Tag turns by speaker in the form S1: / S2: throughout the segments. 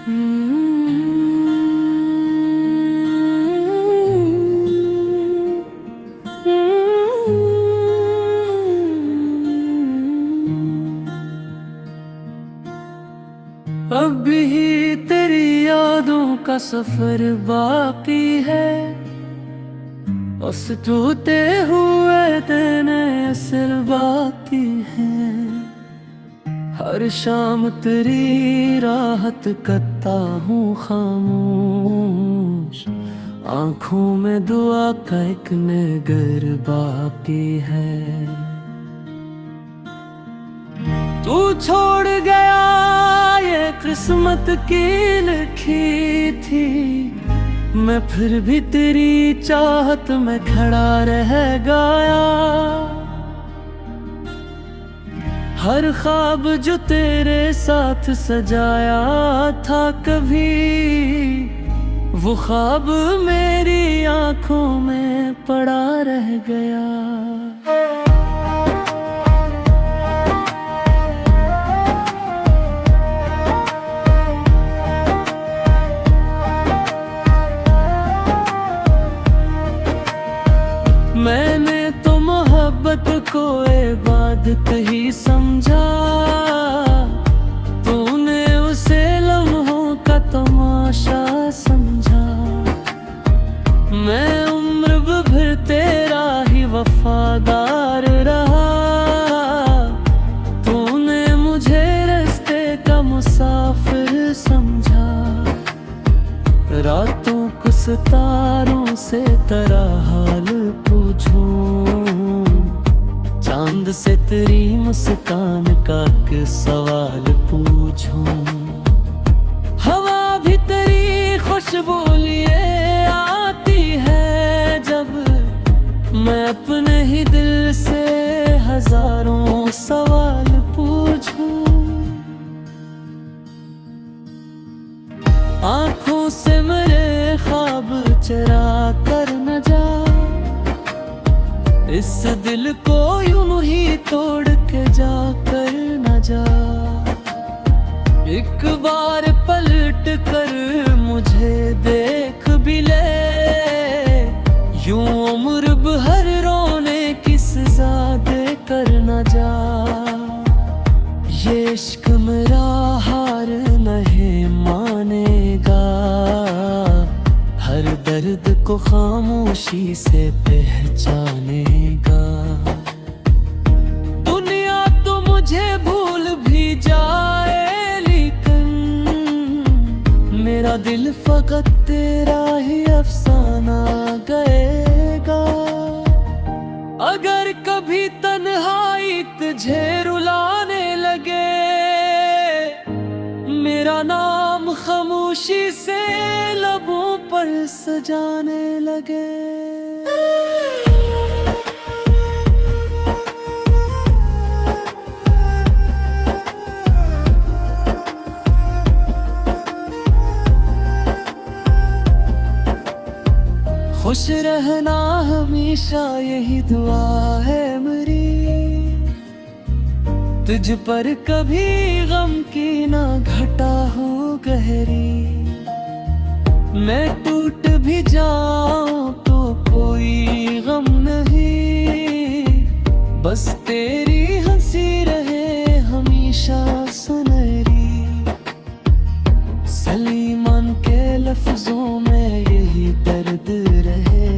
S1: अब भी तेरी यादों का सफर बाकी है, बस टूटे हुए दिन असल बाकी हैं। हर शाम तेरी राहत करता हूँ खामोश, आंखों में दुआ का एक नगर बाकी है। तू छोड़ गया ये किस्मत की लिखी थी, मैं फिर भी तेरी चाहत में खड़ा रह गया। हर ख्वाब जो तेरे साथ सजाया था कभी, वो ख्वाब मेरी आंखों में पड़ा रह गया। मैंने तो मोहब्बत को इबादत ही समझा, तूने उसे लम्हों का तमाशा समझा। मैं उम्र भर तेरा ही वफादार रहा, तूने मुझे रास्ते का मुसाफिर समझा। रातों को सितारों से तेरा हाल पूछूं, चांद से तेरी मुस्कान का एक सवाल पूछूं। हवा भी तेरी खुशबू लिए आती है जब, मैं अपने ही दिल से हजारों सवाल पूछूं। आँखों से मेरे ख्वाब चरा कर न जा, इस दिल को यूं ही तोड़ के जा कर न जा। एक बार पलट कर मुझे देख भी ले, यूं उम्र भर रोने की सजा दे कर न जा। ये इश्क मेरा हार नहीं मानेगा, हर दर्द को खामोशी से पहचानेगा। दुनिया तो मुझे भूल भी जाए, लेकिन मेरा दिल फकत तेरा ही अफसाना गएगा। अगर कभी तन्हाई तुझे रुलाने लगे, मेरा नाम खामोशी से लबों पर सजाने लगे। खुश रहना हमेशा यही दुआ है मेरी, तुझ पर कभी गम की ना घटा हो गहरी। मैं टूट भी जाऊं तो कोई गम नहीं, बस तेरी हंसी रहे हमेशा सुनहरी। सलीमान के लफ्जों में यही दर्द रहे,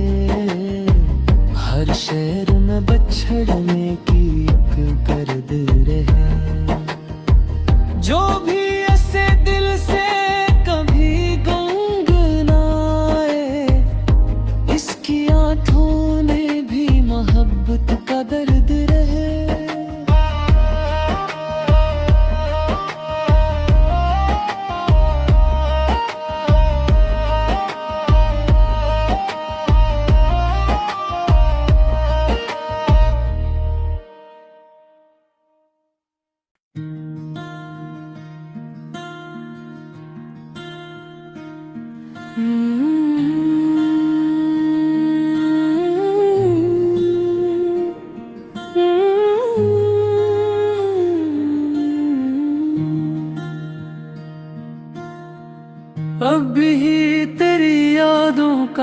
S1: हर शेर में बछड़ने की एक गर्द रहे। जो भी ऐसे दिल से कभी गुनगुनाए, इसकी आंखों में भी मोहब्बत का दर्द रहे।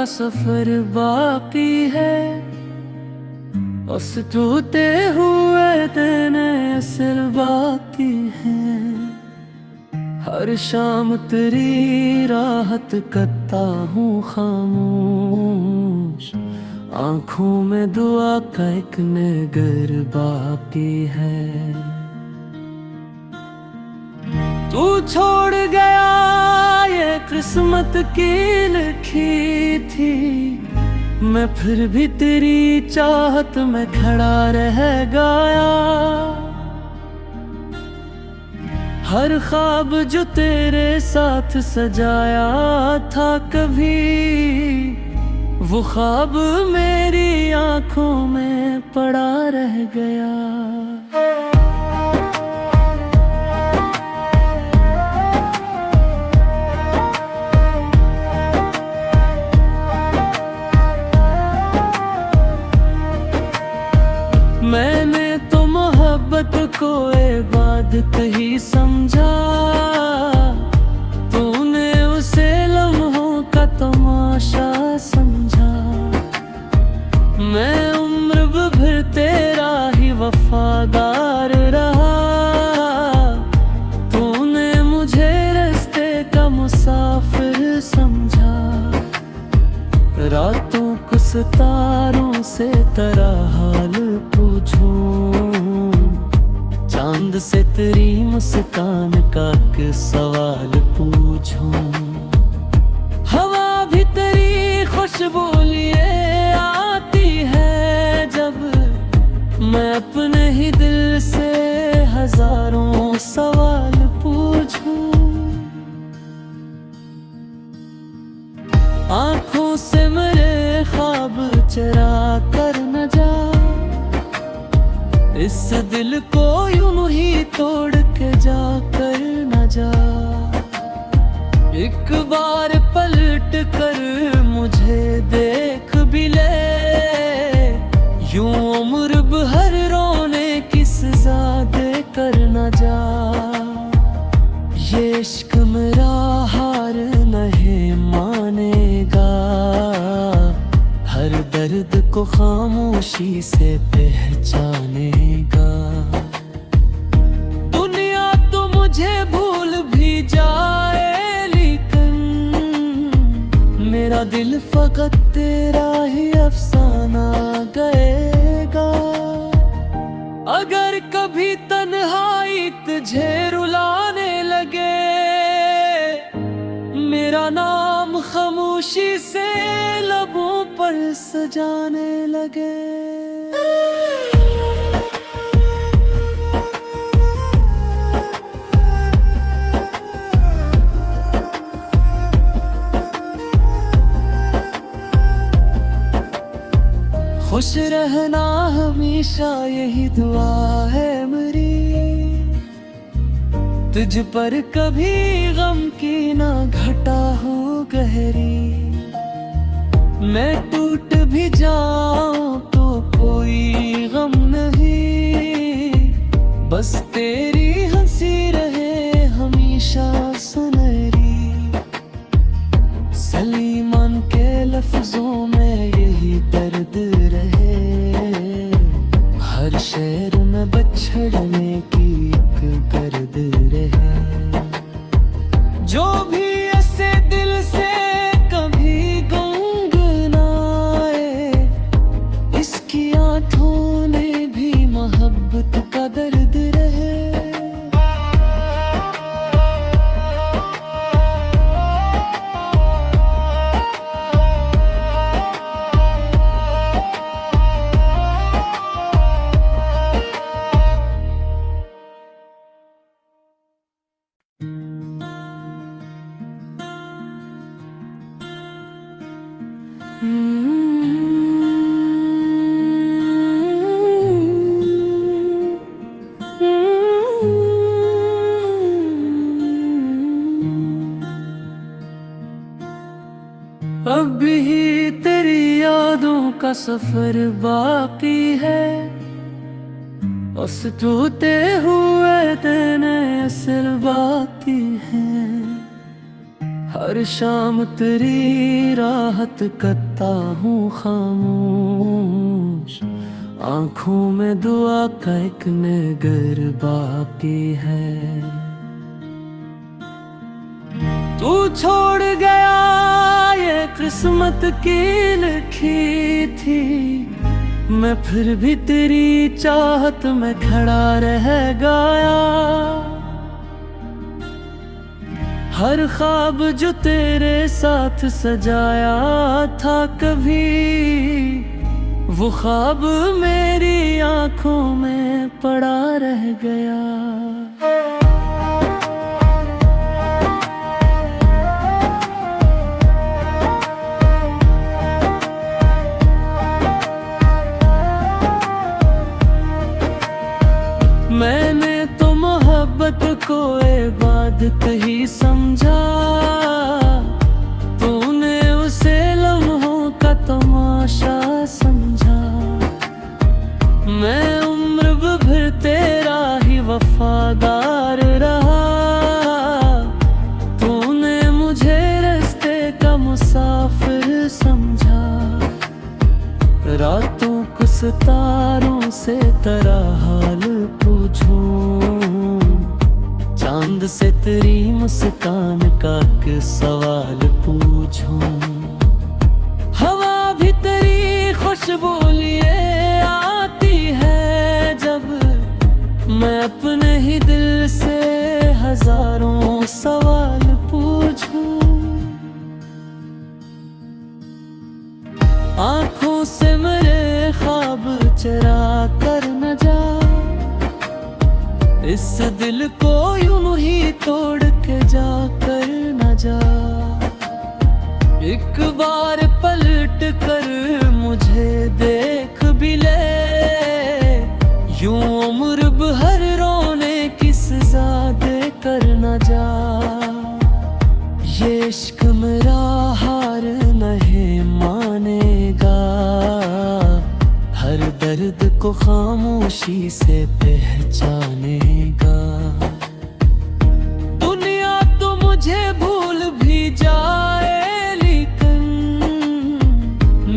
S1: का सफर बाकी है, बस टूटे हुए दिन असल बाकी हैं। हर शाम तेरी राहत करता हूँ खामोश, आंखों में दुआ का एक नगर बाकी है। तू छोड़ गया ये किस्मत की लिखी थी, मैं फिर भी तेरी चाहत में खड़ा रह गया। हर ख्वाब जो तेरे साथ सजाया था कभी, वो ख्वाब मेरी आंखों में पड़ा रह गया। मैंने तो मोहब्बत को इबादत ही समझा, तूने उसे लम्हों का तमाशा समझा। मैं उम्र भर तेरा ही वफादार रहा, तूने मुझे रास्ते का मुसाफिर समझा। रातों को सितारों से तेरा हाल पूछूं, चांद से तेरी मुस्कान का एक सवाल पूछूं। हवा भी तेरी खुशबू लिए आती है जब, मैं अपने ही दिल से हजारों सवाल पूछूं। आंखों से मेरे ख्वाब चरा कर न जा, इस दिल को यूं ही तोड़ के जा कर न जा। एक बार पलट कर मुझे देख भी ले, यूं उम्र भर रोने की सजा दे कर न जा। ये इश्क मेरा हार नहीं मानेगा, हर दर्द को खामोशी से पहचानेगा। दुनिया तो मुझे भूल भी जाए, लेकिन मेरा दिल फकत तेरा ही अफसाना गएगा। अगर कभी तन्हाई तुझे रुलाने लगे, मेरा नाम खामोशी से लबों पर सजाने लगे। खुश रहना हमेशा यही दुआ है मेरी, तुझ पर कभी गम की ना घटा हो गहरी। मैं टूट भी जाऊं तो कोई गम नहीं, बस तेरी हंसी रहे हमेशा सुनहरी। सलीमान के लफ्जों में यही दर्द रहे, हर शेर में बछड़ने की एक गर्द रहे। जो भी ऐसे दिल से कभी गुनगुनाए, इसकी आंखों में भी मोहब्बत का दर्द रहे। अब भी तेरी यादों का सफर बाकी है, बस टूटे हुए दिन असल बाकी हैं। हर शाम तेरी राहत करता हूँ खामोश, आंखों में दुआ का एक नगर बाकी है। तू छोड़ गया ये किस्मत की लिखी थी, मैं फिर भी तेरी चाहत में खड़ा रह गया। हर ख्वाब जो तेरे साथ सजाया था कभी, वो ख्वाब मेरी आंखों में पड़ा रह गया। मैंने तो मोहब्बत को इबादत ही समझा, तूने उसे लम्हों का तमाशा समझा। मैं उम्र भर तेरा ही वफादार रहा, तूने मुझे रास्ते का मुसाफिर समझा। रातों को सितारों से तेरा हाल पूछूं, चांद से तेरी मुस्कान का एक सवाल पूछूं। हवा भी तेरी खुशबू लिए आती है जब, मैं अपने ही दिल से हजारों सवाल पूछूं। आंखों से मेरे ख्वाब चरा कर न जा, इस दिल को यूं ही तोड़ के जा कर न जा। एक बार पलट कर मुझे देख भी ले, यूं उम्र भर रोने की सजा दे कर न जा। ये इश्क मेरा हार नहीं मानेगा, हर दर्द को खामोशी से पहचानेगा। दुनिया तो मुझे भूल भी जाए, लेकिन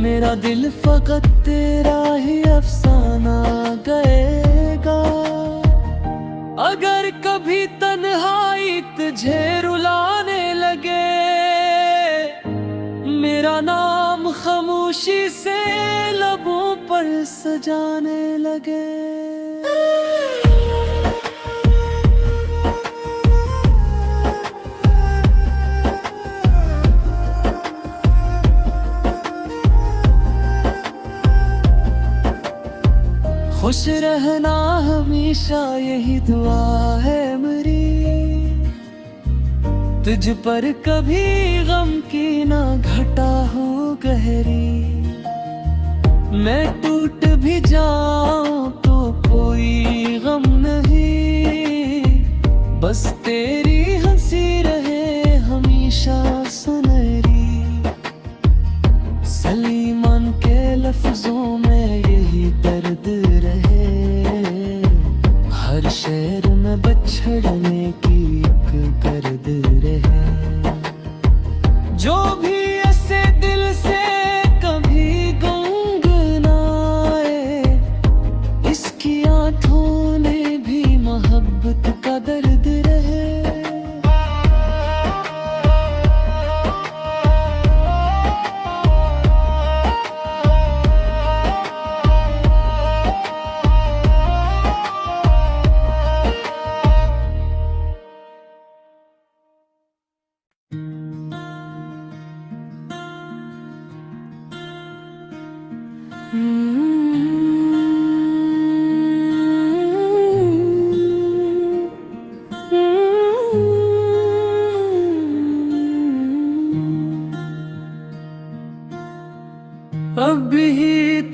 S1: मेरा दिल फकत तेरा ही अफसाना गएगा। अगर कभी तन्हाई तुझे रुलाने लगे, मेरा नाम खामोशी से लबों पर सजाने लगे। खुश रहना हमेशा यही दुआ है मेरी, तुझ पर कभी गम की ना घटा हो गहरी। मैं टूट भी जाऊं तो कोई गम नहीं, बस तेरी हंसी रहे हमेशा सुनहरी। सलीमान के लफ्जों में यही दर्द रहे, हर शेर में बछड़ने की एक गर्द रहे। जो भी ऐसे दिल से कभी गुनगुनाए, इसकी आंखों में भी मोहब्बत का दर्द रहे। अब भी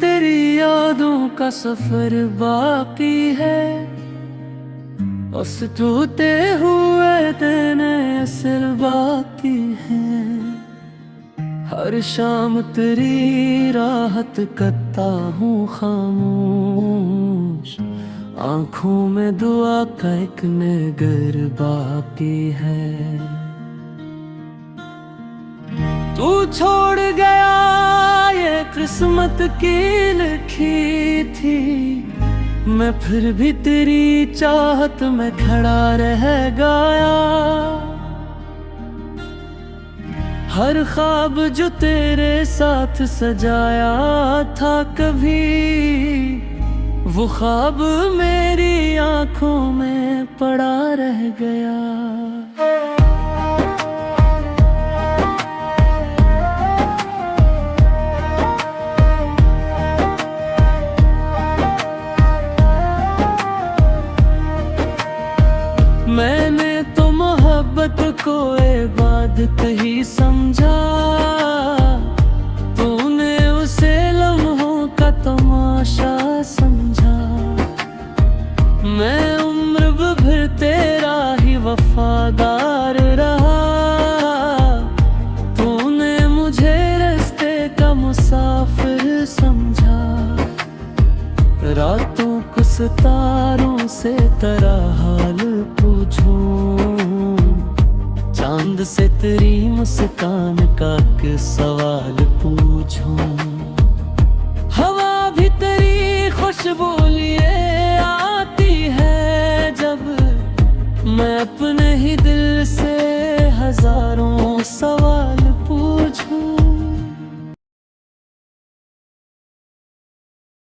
S1: तेरी यादों का सफर बाकी है, उस टूटे हुए दिन असल बाकी है। हर शाम तेरी राहत करता हूँ खामोश, आंखों में दुआ का एक नगर बाकी है। तू छोड़ गया ये किस्मत की लिखी थी, मैं फिर भी तेरी चाहत में खड़ा रह गया। हर ख्वाब जो तेरे साथ सजाया था कभी, वो ख्वाब मेरी आंखों में पड़ा रह गया। मैंने तो मोहब्बत को इबादत ही समझा, तूने उसे लम्हों का तमाशा समझा। मैं उम्र भर तेरा ही वफादार रहा, तूने मुझे रास्ते का मुसाफिर समझा। रातों को सितारों से तेरा हाल पूछूं, चांद से तेरी मुस्कान का एक सवाल पूछूं। हवा भी तेरी खुशबू लिए आती है जब मैं अपने ही दिल से हजारों